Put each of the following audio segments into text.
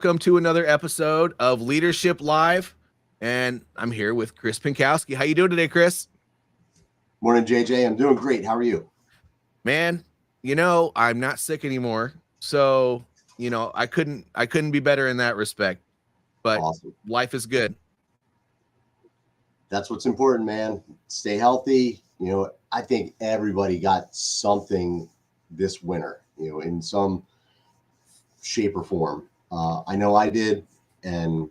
Welcome to another episode of Leadership Live, and I'm here with Chris Pienkowski. How you doing today, Chris? Morning, JJ. I'm doing great. How are you? Man, I'm not sick anymore, so I couldn't be better in that respect. But Awesome. life is good. That's what's important, man. Stay healthy. I think everybody got something this winter, in some shape or form. I know I did, and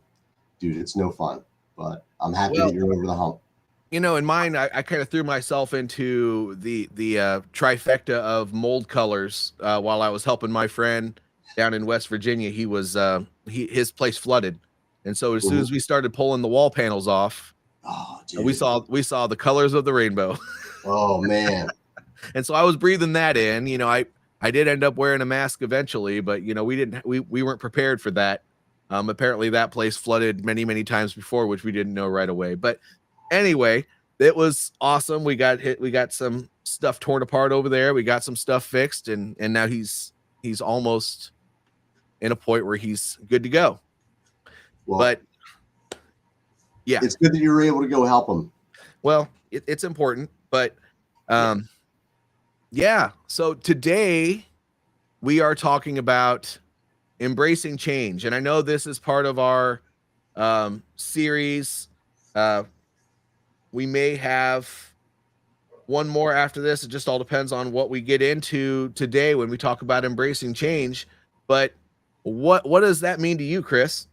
dude, it's no fun. But I'm happy Well, that you're over the hump. in mine, I kind of threw myself into the trifecta of mold colors while I was helping my friend down in West Virginia. His place flooded, and so as soon as we started pulling the wall panels off, Oh, we dude. saw the colors of the rainbow. Oh, man. And so I was breathing that in. I did end up wearing a mask eventually, but we weren't prepared for that. Apparently that place flooded many, many times before, which we didn't know right away. But anyway, it was awesome. We got some stuff torn apart over there. We got some stuff fixed, and now he's almost in a point where he's good to go. Well, But yeah, it's good that you were able to go help him. well, it's important, but yeah. So today we are talking about embracing change, and I know this is part of our series. We may have one more after this. It just all depends on what we get into today when we talk about embracing change. But what does that mean to you, Chris?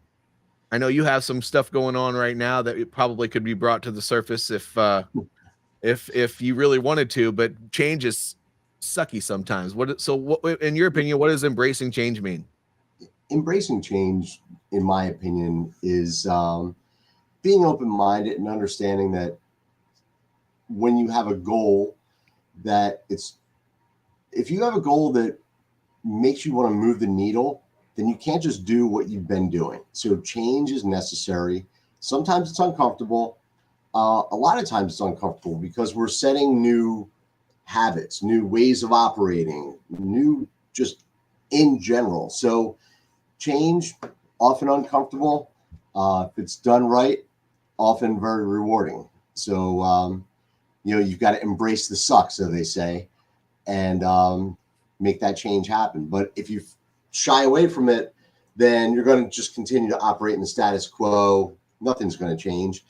I know you have some stuff going on right now that it probably could be brought to the surface if you really wanted to, but change is sucky sometimes. What in your opinion, what does embracing change mean? Embracing change, in my opinion, is being open-minded and understanding that when you have a goal, if you have a goal that makes you want to move the needle, then you can't just do what you've been doing. So change is necessary. Sometimes it's uncomfortable. A lot of times it's uncomfortable because we're setting new habits, new ways of operating, new just in general. So change, often uncomfortable. If it's done right, often very rewarding. So, you've got to embrace the suck, so they say, and make that change happen. But if you shy away from it, then you're going to just continue to operate in the status quo. Nothing's going to change.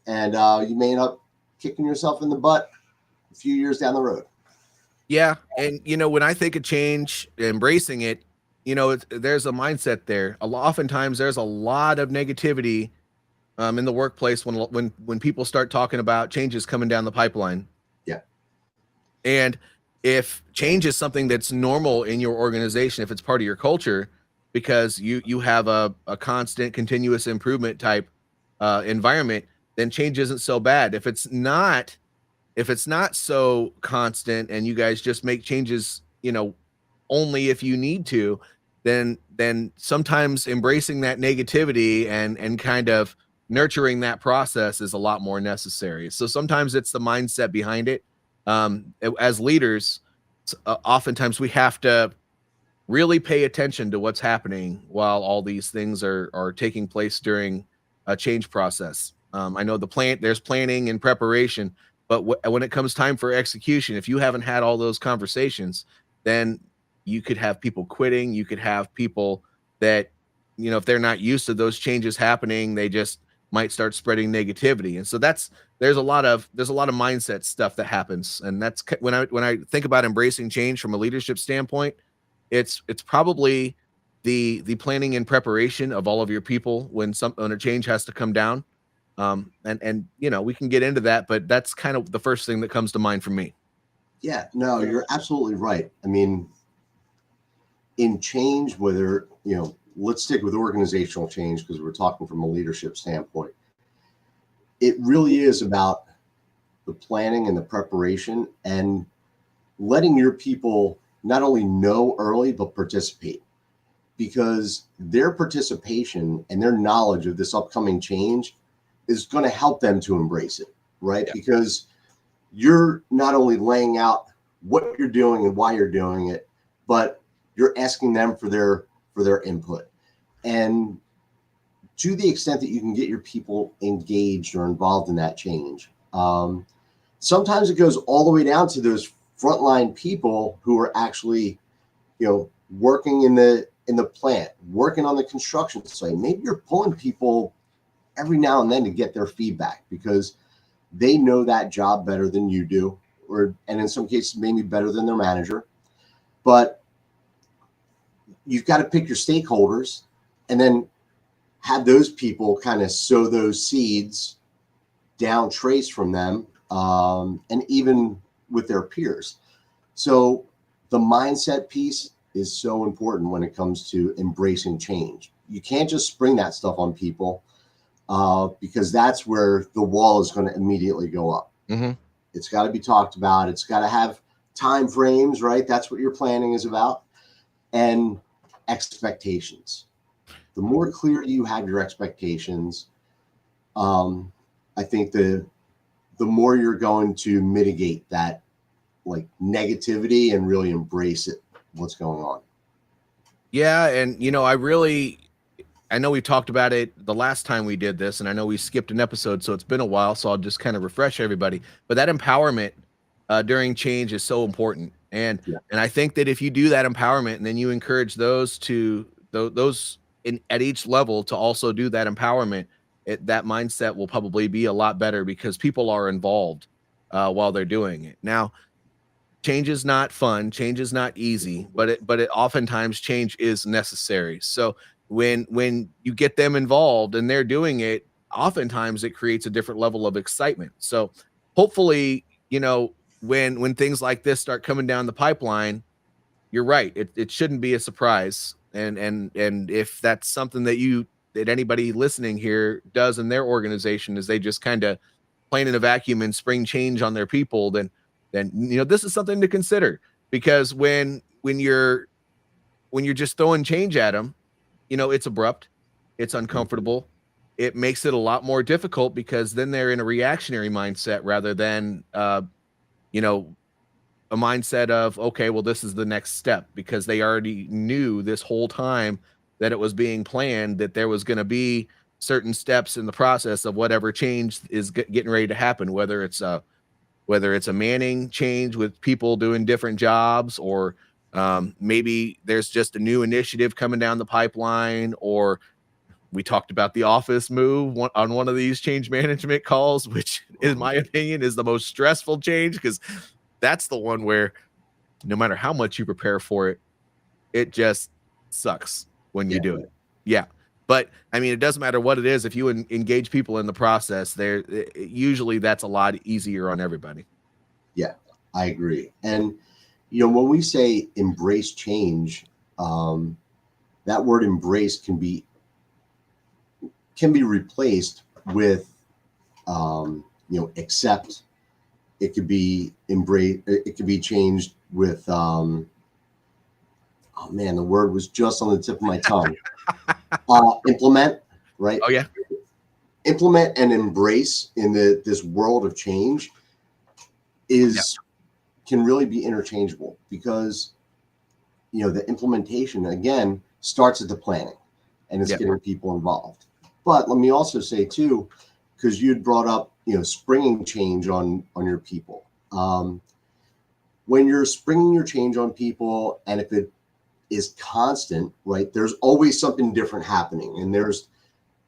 And you may end up kicking yourself in the butt a few years down the road. Yeah, and when I think of change, embracing it, there's a mindset there. Oftentimes, there's a lot of negativity in the workplace when people start talking about changes coming down the pipeline. Yeah, and if change is something that's normal in your organization, if it's part of your culture, because you have a constant, continuous improvement type environment, then change isn't so bad. If it's not so constant and you guys just make changes, only if you need to, then sometimes embracing that negativity and kind of nurturing that process is a lot more necessary. So sometimes it's the mindset behind it. As leaders, oftentimes we have to really pay attention to what's happening while all these things are taking place during a change process. I know there's planning and preparation, but when it comes time for execution, if you haven't had all those conversations, then you could have people quitting. You could have people that, if they're not used to those changes happening, they just might start spreading negativity. And so there's a lot of mindset stuff that happens. And that's when I think about embracing change from a leadership standpoint, it's probably the planning and preparation of all of your people when a change has to come down. And we can get into that, but that's kind of the first thing that comes to mind for me. Yeah, no, you're absolutely right. I mean, in change, whether, let's stick with organizational change because we're talking from a leadership standpoint. It really is about the planning and the preparation and letting your people not only know early, but participate, because their participation and their knowledge of this upcoming change is going to help them to embrace it, right? Yeah. Because you're not only laying out what you're doing and why you're doing it, but you're asking them for their input. And to the extent that you can get your people engaged or involved in that change, sometimes it goes all the way down to those frontline people who are actually, working in the plant, working on the construction site. Maybe you're pulling people every now and then to get their feedback because they know that job better than you do, and in some cases maybe better than their manager. But you've got to pick your stakeholders and then have those people kind of sow those seeds down trace from them, and even with their peers. So the mindset piece is so important when it comes to embracing change. You can't just spring that stuff on people, because that's where the wall is going to immediately go up. Mm-hmm. It's got to be talked about. It's got to have time frames, right? That's what your planning is about. And expectations. The more clear you have your expectations, I think the more you're going to mitigate that like negativity and really embrace it, what's going on. Yeah, and I know we talked about it the last time we did this, and I know we skipped an episode, so it's been a while, so I'll just kind of refresh everybody. But that empowerment during change is so important. And Yeah. and I think that if you do that empowerment and then you encourage those at each level to also do that empowerment, that mindset will probably be a lot better because people are involved while they're doing it. Now, change is not fun, change is not easy, but it oftentimes change is necessary. So when you get them involved and they're doing it, oftentimes it creates a different level of excitement. So hopefully, when things like this start coming down the pipeline, you're right, it shouldn't be a surprise. And if that's something that anybody listening here does in their organization, is they just kind of playing in a vacuum and spring change on their people, then this is something to consider. Because when you're just throwing change at them, it's abrupt, it's uncomfortable, it makes it a lot more difficult because then they're in a reactionary mindset rather than a mindset of, okay, well, this is the next step, because they already knew this whole time that it was being planned, that there was going to be certain steps in the process of whatever change is getting ready to happen, whether it's a manning change with people doing different jobs, or maybe there's just a new initiative coming down the pipeline, or we talked about the office move on one of these change management calls, which in my opinion is the most stressful change, because that's the one where no matter how much you prepare for it, it just sucks when you do it. Yeah. But I mean, it doesn't matter what it is. If you engage people in the process, usually that's a lot easier on everybody. Yeah, I agree. And, when we say embrace change, that word embrace can be replaced with, accept. It could be embrace. It could be changed with, oh man, the word was just on the tip of my tongue. Implement, right? Oh yeah. Implement and embrace in this world of change can really be interchangeable, because the implementation again starts at the planning, and it's getting people involved. But let me also say too, because you'd brought up springing change on your people. When you're springing your change on people, and if it is constant, right, there's always something different happening, and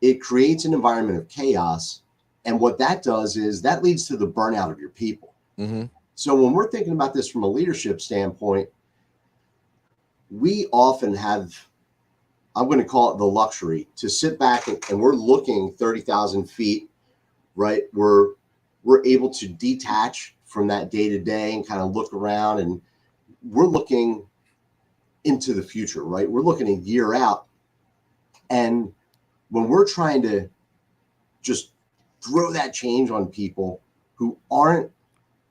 it creates an environment of chaos. And what that does is that leads to the burnout of your people. Mm-hmm. So when we're thinking about this from a leadership standpoint, we often have, I'm going to call it the luxury, to sit back and we're looking 30,000 feet, right? We're able to detach from that day to day and kind of look around, and we're looking into the future, right? We're looking a year out. And when we're trying to just throw that change on people who aren't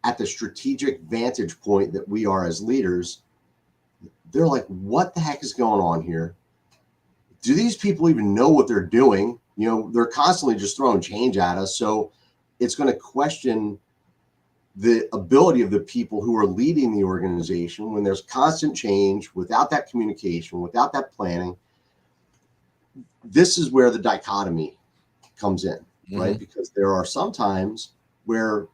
at the strategic vantage point that we are as leaders, they're like, what the heck is going on here? Do these people even know what they're doing? They're constantly just throwing change at us. So it's going to question the ability of the people who are leading the organization when there's constant change, without that communication, without that planning. this is where the dichotomy comes in, right? Mhm. Because there are some times where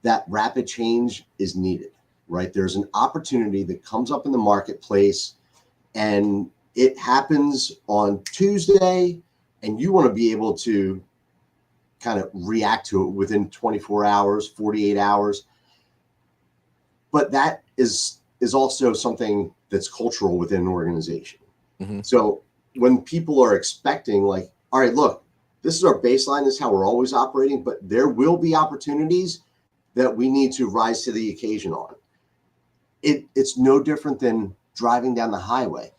that rapid change is needed, right? There's an opportunity that comes up in the marketplace and it happens on Tuesday, and you want to be able to kind of react to it within 24 hours, 48 hours. But that is also something that's cultural within an organization. Mhm. So when people are expecting, like, all right, look, this is our baseline, this is how we're always operating, but there will be opportunities that we need to rise to the occasion on. It's no different than driving down the highway.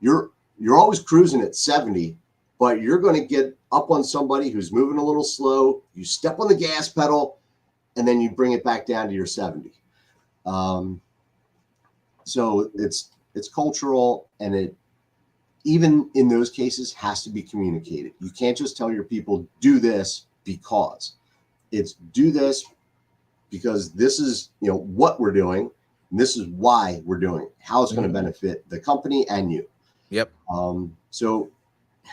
You're always cruising at 70, but you're going to get up on somebody who's moving a little slow. You step on the gas pedal, and then you bring it back down to your 70. So it's cultural, and it, even in those cases, has to be communicated. You can't just tell your people, do this because. It's do this because this is, what we're doing, and this is why we're doing it, how it's going to benefit the company and you. Yep. So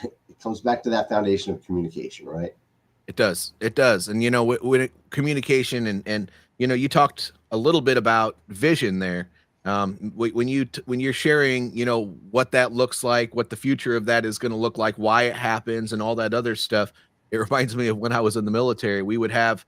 it comes back to that foundation of communication, right? It does. It does. And when communication and you talked a little bit about vision there. When you're sharing, what that looks like, what the future of that is going to look like, why it happens, and all that other stuff. It reminds me of when I was in the military. We would have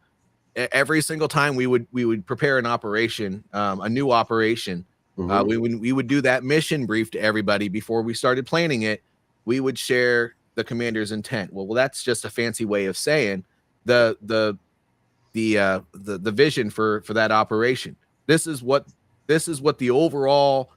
every single time we would prepare an operation, a new operation. Mm-hmm. We would do that mission brief to everybody before we started planning it. We would share the commander's intent. Well, that's just a fancy way of saying the the the vision for that operation. This is what the overall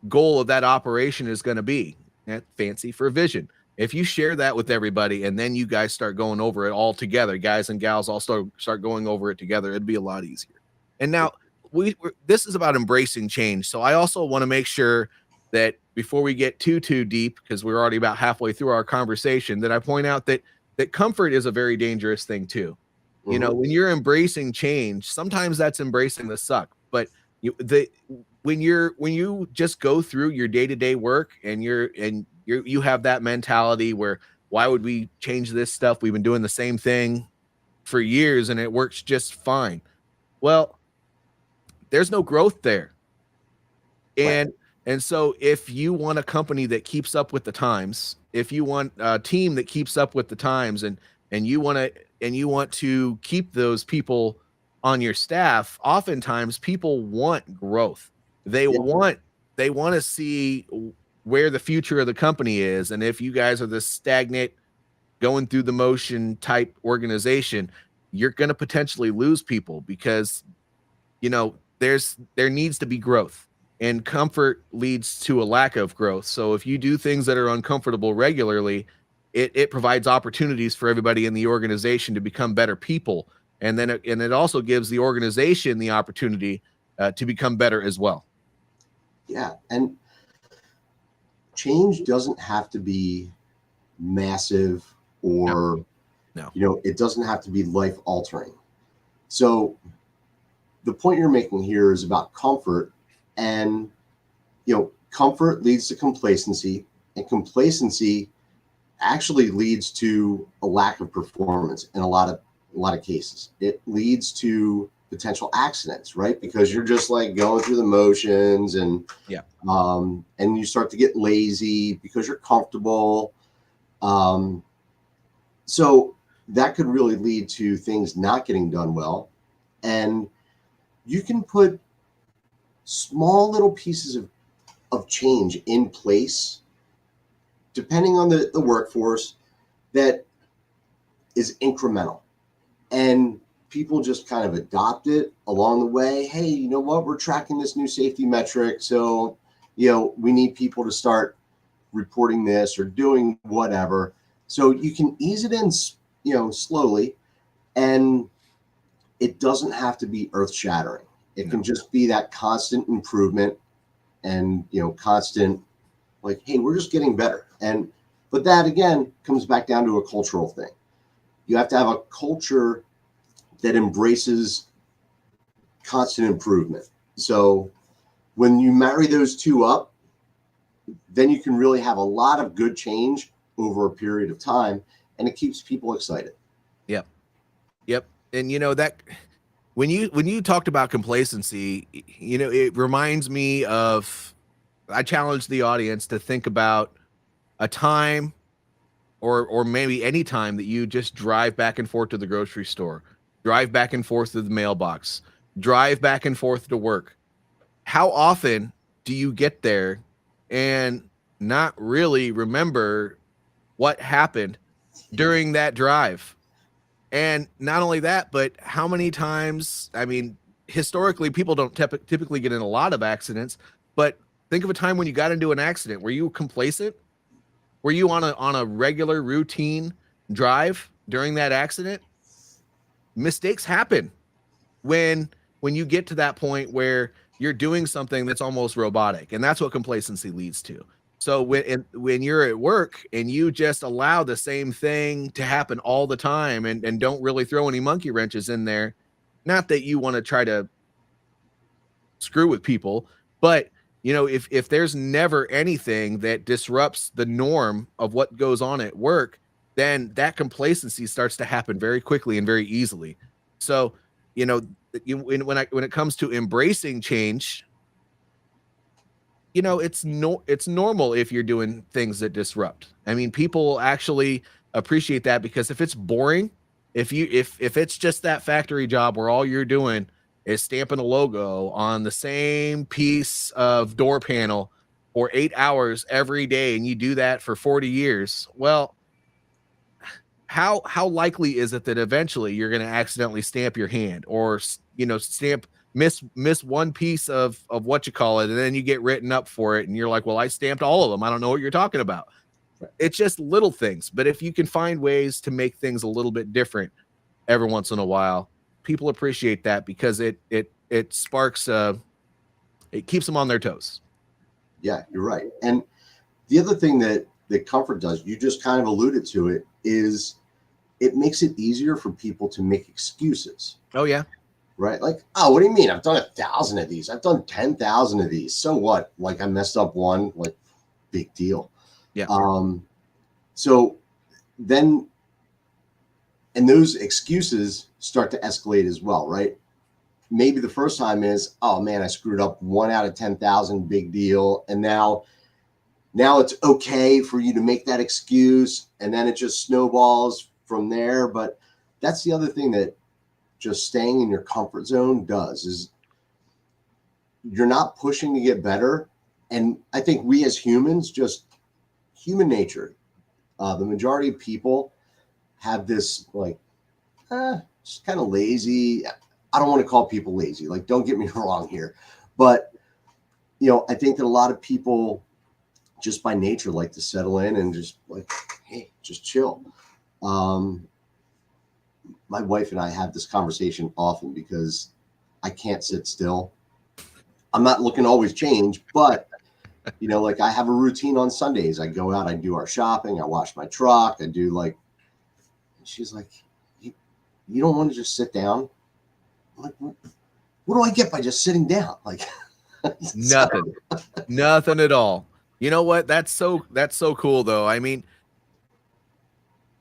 goal of that operation is going to be. That fancy for vision. If you share that with everybody and then you guys start going over it all together, guys and gals all start going over it together, it'd be a lot easier. And now this is about embracing change. So I also want to make sure that before we get too deep, because we're already about halfway through our conversation, that I point out that comfort is a very dangerous thing too. Mm-hmm. When you're embracing change, sometimes that's embracing the suck. But when you just go through your day-to-day work and you have that mentality where, why would we change this stuff? We've been doing the same thing for years and it works just fine. Well, there's no growth there. Right. And so if you want a company that keeps up with the times, if you want a team that keeps up with the times, and you want to keep those people on your staff, oftentimes people want growth. They Yeah. want to see where the future of the company is. And if you guys are this stagnant, going through the motion type organization, you're going to potentially lose people because there needs to be growth, and comfort leads to a lack of growth. So if you do things that are uncomfortable regularly, it provides opportunities for everybody in the organization to become better people, and then it also gives the organization the opportunity to become better as well. Yeah. And change doesn't have to be massive, or No. it doesn't have to be life altering. So the point you're making here is about comfort, and comfort leads to complacency, and complacency actually leads to a lack of performance in a lot of cases. It leads to potential accidents, right? Because you're just like going through the motions, and Yeah. and you start to get lazy because you're comfortable. So that could really lead to things not getting done well. And you can put small little pieces of change in place, depending on the workforce, that is incremental. And people just kind of adopt it along the way. Hey, you know what? We're tracking this new safety metric. So, we need people to start reporting this or doing whatever. So you can ease it in, slowly, and it doesn't have to be earth shattering. It can just be that constant improvement, and, constant, like, hey, we're just getting better. But that again comes back down to a cultural thing. You have to have a culture that embraces constant improvement. So when you marry those two up, then you can really have a lot of good change over a period of time, and it keeps people excited. Yep. Yep. And that when you talked about complacency, it reminds me of, I challenge the audience to think about a time or maybe any time that you just drive back and forth to the grocery store, drive back and forth to the mailbox, drive back and forth to work. How often do you get there and not really remember what happened during that drive? And not only that, but how many times, I mean, historically, people don't typically get in a lot of accidents, but think of a time when you got into an accident. Were you complacent? Were you on a regular routine drive during that accident? Mistakes happen when you get to that point where you're doing something that's almost robotic, and that's what complacency leads to. So when you're at work and you just allow the same thing to happen all the time and don't really throw any monkey wrenches in there, not that you want to try to screw with people, but if there's never anything that disrupts the norm of what goes on at work, then that complacency starts to happen very quickly and very easily. So, when it comes to embracing change, it's normal if you're doing things that disrupt. I mean, people actually appreciate that, because if it's boring, if it's just that factory job where all you're doing is stamping a logo on the same piece of door panel for 8 hours every day, and you do that for 40 years, well, how likely is it that eventually you're going to accidentally stamp your hand, or miss one piece of what you call it, and then you get written up for it, and you're like, well, I stamped all of them, I don't know what you're talking about. It's just little things. But if you can find ways to make things a little bit different every once in a while, people appreciate that, because it sparks it keeps them on their toes. Yeah, you're right. And the other thing that comfort does, you just kind of alluded to it, is it makes it easier for people to make excuses. Oh yeah. Right? Like, oh, what do you mean? I've done 1,000 of these. I've done 10,000 of these. So what? Like, I messed up one, like, big deal. Yeah. So then, and those excuses start to escalate as well, right? Maybe the first time is, oh man, I screwed up 1 out of 10,000, big deal. And now it's okay for you to make that excuse, and then it just snowballs from there. But that's the other thing that just staying in your comfort zone does, is you're not pushing to get better. And I think we as humans, just human nature, the majority of people have this like, just kind of lazy. I don't want to call people lazy. Like, don't get me wrong here. But, I think that a lot of people just by nature like to settle in and just like, hey, just chill. My wife and I have this conversation often, because I can't sit still. I'm not looking to always change, but like, I have a routine on Sundays. I go out, I do our shopping, I wash my truck, I do like, she's like, you don't want to just sit down? I'm like, what do I get by just sitting down? Like, nothing at all. You know what? That's so cool though. I mean,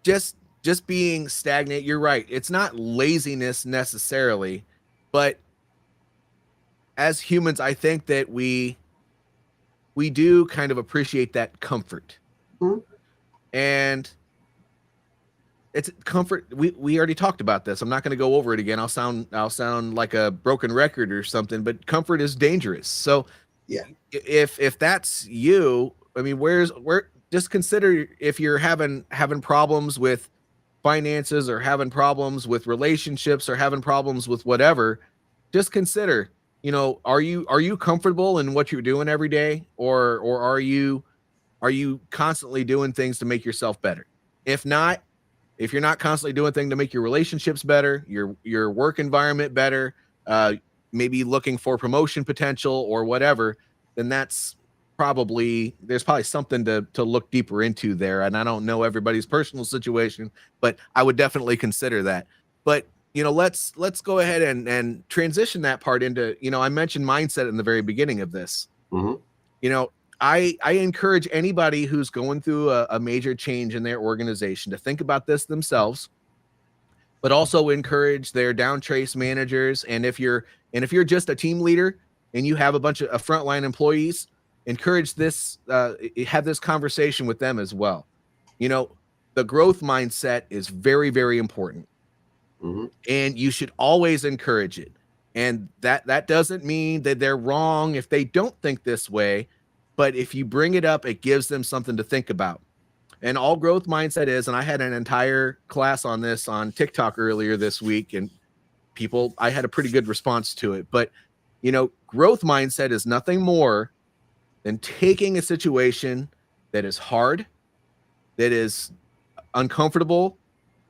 just being stagnant, you're right. It's not laziness necessarily, but as humans, I think that we do kind of appreciate that comfort. Mm-hmm. And it's comfort. We already talked about this. I'm not going to go over it again. I'll sound like a broken record or something, but comfort is dangerous. So yeah, if that's you, I mean, just consider, if you're having problems with finances, or having problems with relationships, or having problems with whatever, just consider, are you comfortable in what you're doing every day, or are you constantly doing things to make yourself better? If you're not constantly doing things to make your relationships better, your work environment better, maybe looking for promotion potential or whatever, then there's probably something to look deeper into there. And I don't know everybody's personal situation, but I would definitely consider that. But let's go ahead and transition that part into, I mentioned mindset in the very beginning of this. Mm-hmm. I encourage anybody who's going through a major change in their organization to think about this themselves, but also encourage their down trace managers. And if you're just a team leader and you have a bunch of frontline employees, encourage this, have this conversation with them as well. You know, the growth mindset is very, very important. Mm-hmm. And you should always encourage it. And that doesn't mean that they're wrong if they don't think this way, but if you bring it up, it gives them something to think about. And all growth mindset is, and I had an entire class on this on TikTok earlier this week, and I had a pretty good response to it. But, you know, growth mindset is nothing more than taking a situation that is hard, that is uncomfortable,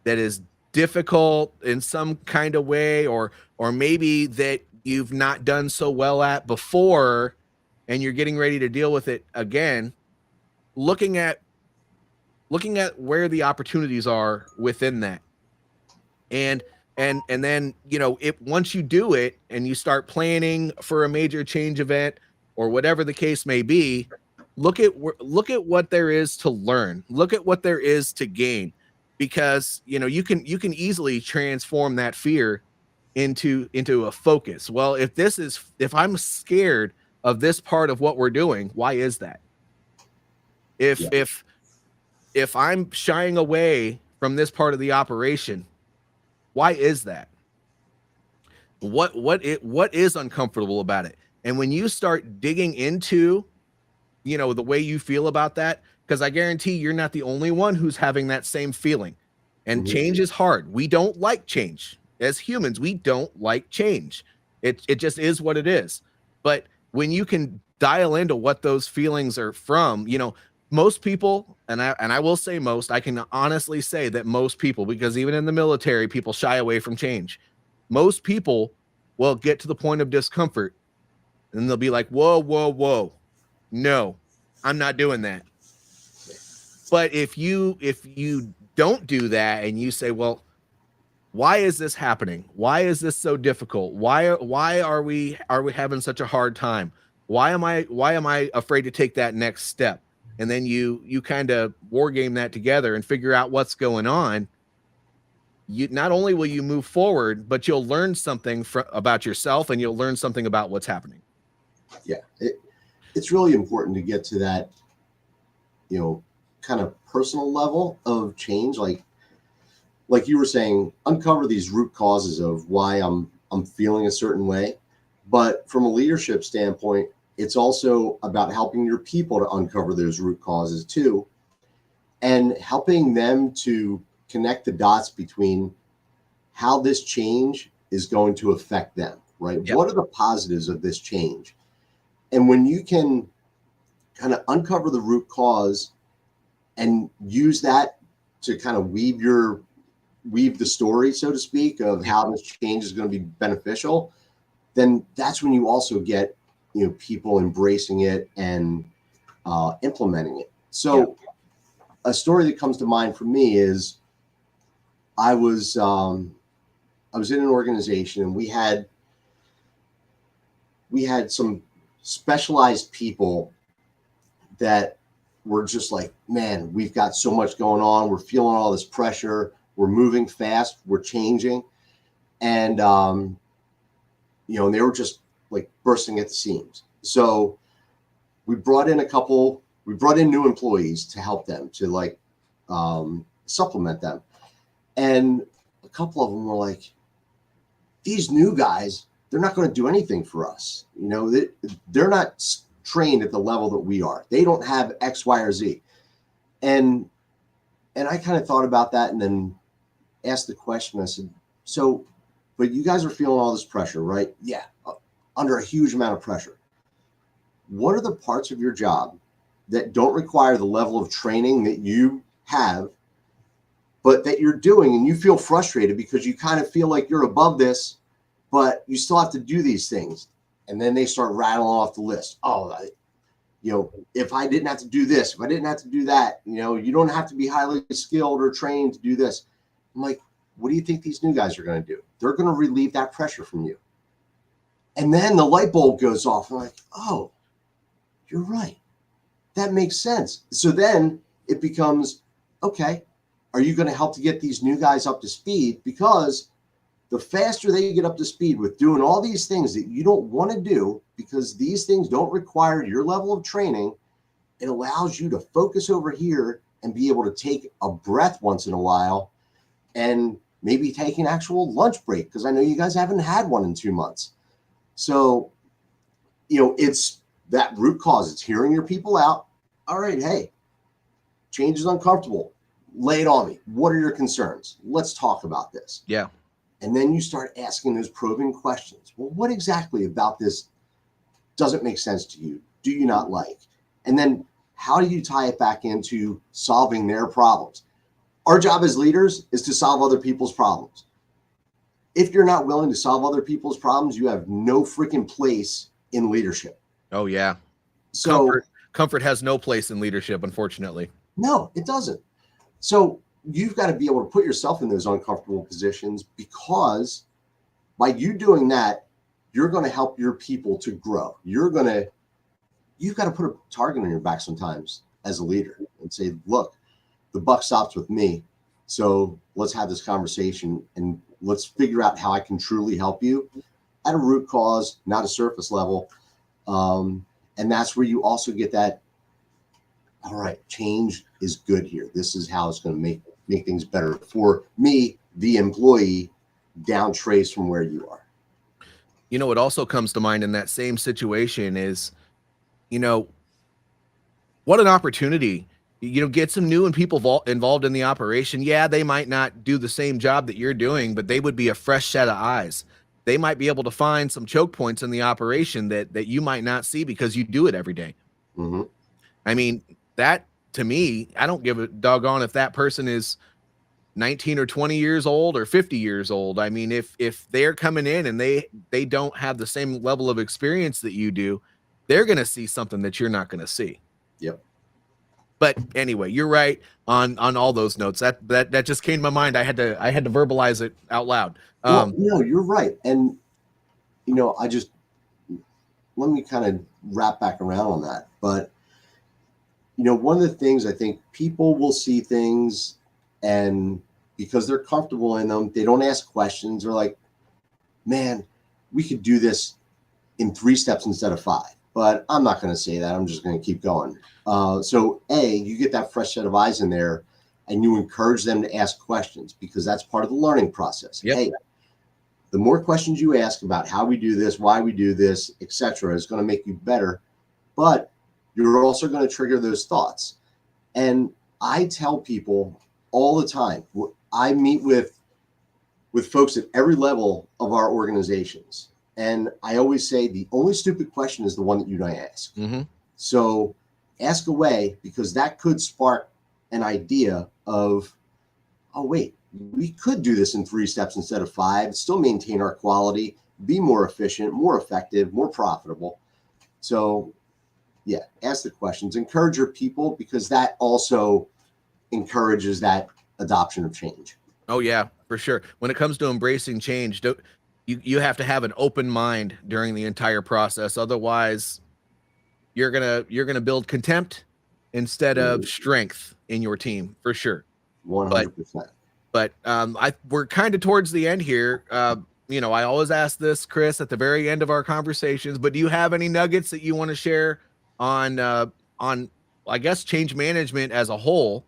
that is difficult in some kind of way, or maybe that you've not done so well at before, and you're getting ready to deal with it again, looking at where the opportunities are within that. And then, you know, once you do it and you start planning for a major change event or whatever the case may be, look at what there is to learn, look at what there is to gain, because, you know, you can easily transform that fear into a focus. Well, if I'm scared of this part of what we're doing, why is that? If I'm shying away from this part of the operation, why is that? What is uncomfortable about it? And when you start digging into, you know, the way you feel about that, because I guarantee you're not the only one who's having that same feeling. And change is hard. We don't like change. As humans, we don't like change. It just is what it is. But when you can dial into what those feelings are from, you know, most people, and I will say most, I can honestly say that most people, because even in the military, people shy away from change. Most people will get to the point of discomfort and they'll be like, whoa, whoa, whoa. No, I'm not doing that. But if you don't do that and you say, well, why is this happening? Why is this so difficult? Why are we having such a hard time? Why am I afraid to take that next step? And then you kind of war game that together and figure out what's going on. You not only will you move forward, but you'll learn something about yourself, and you'll learn something about what's happening. Yeah, it's really important to get to that, you know, kind of personal level of change, like you were saying, uncover these root causes of why I'm feeling a certain way. But from a leadership standpoint, it's also about helping your people to uncover those root causes too, and helping them to connect the dots between how this change is going to affect them, right? Yep. What are the positives of this change? And when you can kind of uncover the root cause and use that to kind of weave the story, so to speak, of how this change is going to be beneficial, then that's when you also get, you know, people embracing it and implementing it. So a story that comes to mind for me is I was in an organization, and we had some specialized people that were just like, man, we've got so much going on. We're feeling all this pressure. We're moving fast. We're changing. And, you know, and they were just like bursting at the seams. So we brought in new employees to help them, to like supplement them. And a couple of them were like, these new guys, they're not going to do anything for us. You know, they're not trained at the level that we are. They don't have X, Y, or Z. And I kind of thought about that and then asked the question. I said, so, but you guys are feeling all this pressure, right? Yeah, under a huge amount of pressure. What are the parts of your job that don't require the level of training that you have, but that you're doing and you feel frustrated because you kind of feel like you're above this, but you still have to do these things? And then they start rattling off the list. Oh, you know, if I didn't have to do this, if I didn't have to do that, you know, you don't have to be highly skilled or trained to do this. I'm like, what do you think these new guys are going to do? They're going to relieve that pressure from you. And then the light bulb goes off. I'm like, oh, you're right. that makes sense. So then it becomes, okay, are you going to help to get these new guys up to speed? Because the faster they get up to speed with doing all these things that you don't want to do, because these things don't require your level of training, it allows you to focus over here and be able to take a breath once in a while and maybe take an actual lunch break, because I know you guys haven't had one in 2 months. So, it's that root cause. It's hearing your people out. All right, hey, change is uncomfortable. Lay it on me. What are your concerns? Let's talk about this. Yeah. And then you start asking those probing questions. Well, what exactly about this doesn't make sense to you? Do you not like? And then how do you tie it back into solving their problems? Our job as leaders is to solve other people's problems. If you're not willing to solve other people's problems, you have no freaking place in leadership. Oh, yeah. So comfort has no place in leadership, unfortunately. No, it doesn't. So you've got to be able to put yourself in those uncomfortable positions, because by you doing that, you're going to help your people to grow. You've got to put a target on your back sometimes as a leader and say, look, the buck stops with me. So let's have this conversation and let's figure out how I can truly help you at a root cause, not a surface level. And that's where you also get that, all right, change is good here. This is how it's going to make things better for me, the employee, down trace from where you are. What also comes to mind in that same situation is, what an opportunity. Get some new and people involved in the operation. Yeah, they might not do the same job that you're doing, but they would be a fresh set of eyes. They might be able to find some choke points in the operation that you might not see because you do it every day. Mm-hmm. I mean, that to me, I don't give a doggone if that person is 19 or 20 years old or 50 years old. I mean, if they're coming in and they don't have the same level of experience that you do, they're going to see something that you're not going to see. Yep. But anyway, you're right on all those notes. That just came to my mind. I had to verbalize it out loud. No, you're right. And let me kind of wrap back around on that. But one of the things, I think people will see things, and because they're comfortable in them, they don't ask questions. They're like, man, we could do this in 3 steps instead of 5. But I'm not going to say that. I'm just going to keep going. So you get that fresh set of eyes in there, and you encourage them to ask questions, because that's part of the learning process. Yep. Hey, the more questions you ask about how we do this, why we do this, etc., is going to make you better. But you're also going to trigger those thoughts. And I tell people all the time, I meet with folks at every level of our organizations. And I always say the only stupid question is the one that you don't ask. Mm-hmm. So ask away, because that could spark an idea of, oh, wait, we could do this in 3 steps instead of 5, still maintain our quality, be more efficient, more effective, more profitable. So yeah, ask the questions, encourage your people, because that also encourages that adoption of change. Oh yeah, for sure. When it comes to embracing change, you have to have an open mind during the entire process. Otherwise, you're gonna build contempt instead of strength in your team, for sure. 100%. But we're kind of towards the end here. I always ask this, Chris, at the very end of our conversations. But do you have any nuggets that you want to share on I guess change management as a whole?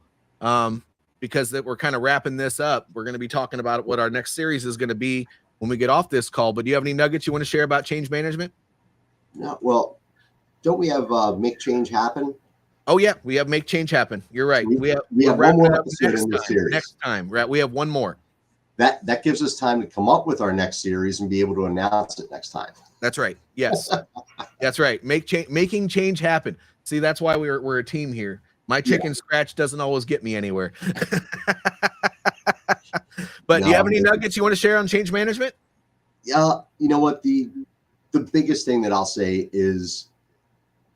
Because that we're kind of wrapping this up. We're going to be talking about what our next series is going to be when we get off this call. But do you have any nuggets you want to share about change management? No, well, don't we have make change happen? Oh yeah, we have make change happen. You're right. We have one more episode in the series. Next time, right? We have one more. That gives us time to come up with our next series and be able to announce it next time. That's right. Yes, that's right. Making change happen. See, that's why we're a team here. My chicken scratch doesn't always get me anywhere. But do you have any nuggets you want to share on change management? Yeah, you know what? The biggest thing that I'll say is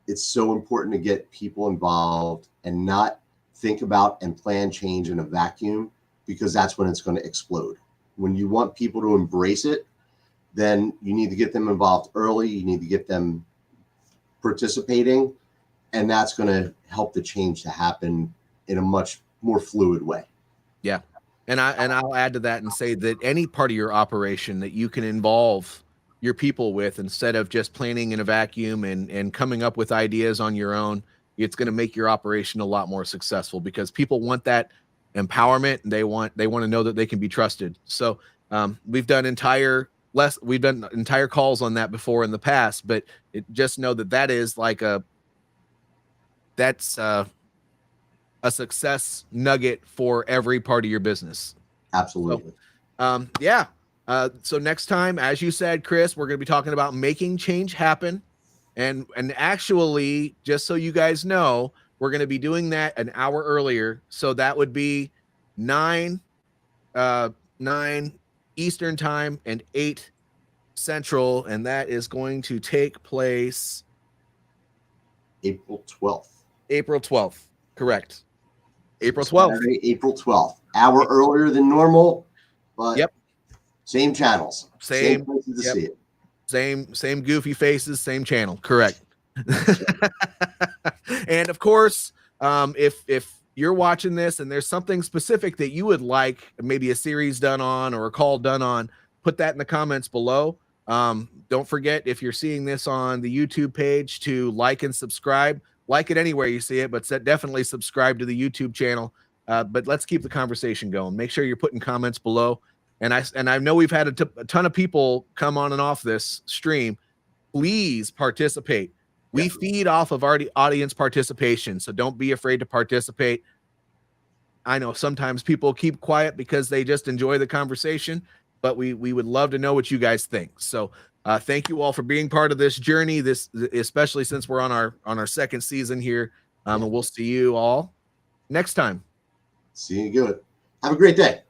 it's so important to get people involved and not think about and plan change in a vacuum, because that's when it's going to explode. When you want people to embrace it, then you need to get them involved early. You need to get them participating. and that's going to help the change to happen in a much more fluid way. Yeah. And I'll add to that and say that any part of your operation that you can involve your people with, instead of just planning in a vacuum and coming up with ideas on your own, it's going to make your operation a lot more successful, because people want that empowerment, and they want to know that they can be trusted. So we've done entire calls on that before in the past, but just know that is like that's a success nugget for every part of your business. Absolutely. So, yeah. So next time, as you said, Chris, we're going to be talking about making change happen. And actually, just so you guys know, we're going to be doing that an hour earlier. So that would be 9 Eastern time and 8 Central. And that is going to take place April 12th. April 12th. Correct. April 12th. Saturday, April 12th. Hour earlier than normal, but yep. Same channels. Same places to see it. Same goofy faces, same channel. Correct. And of course, if you're watching this and there's something specific that you would like, maybe a series done on or a call done on, put that in the comments below. Don't forget, if you're seeing this on the YouTube page, to like and subscribe. Like it anywhere you see it, but definitely subscribe to the YouTube channel. But let's keep the conversation going. Make sure you're putting comments below. And I know we've had a ton of people come on and off this stream. Please participate. We feed off of our audience participation, so don't be afraid to participate. I know sometimes people keep quiet because they just enjoy the conversation, but we would love to know what you guys think. So thank you all for being part of this journey, especially since we're on our second season here. And we'll see you all next time. See you good. Have a great day.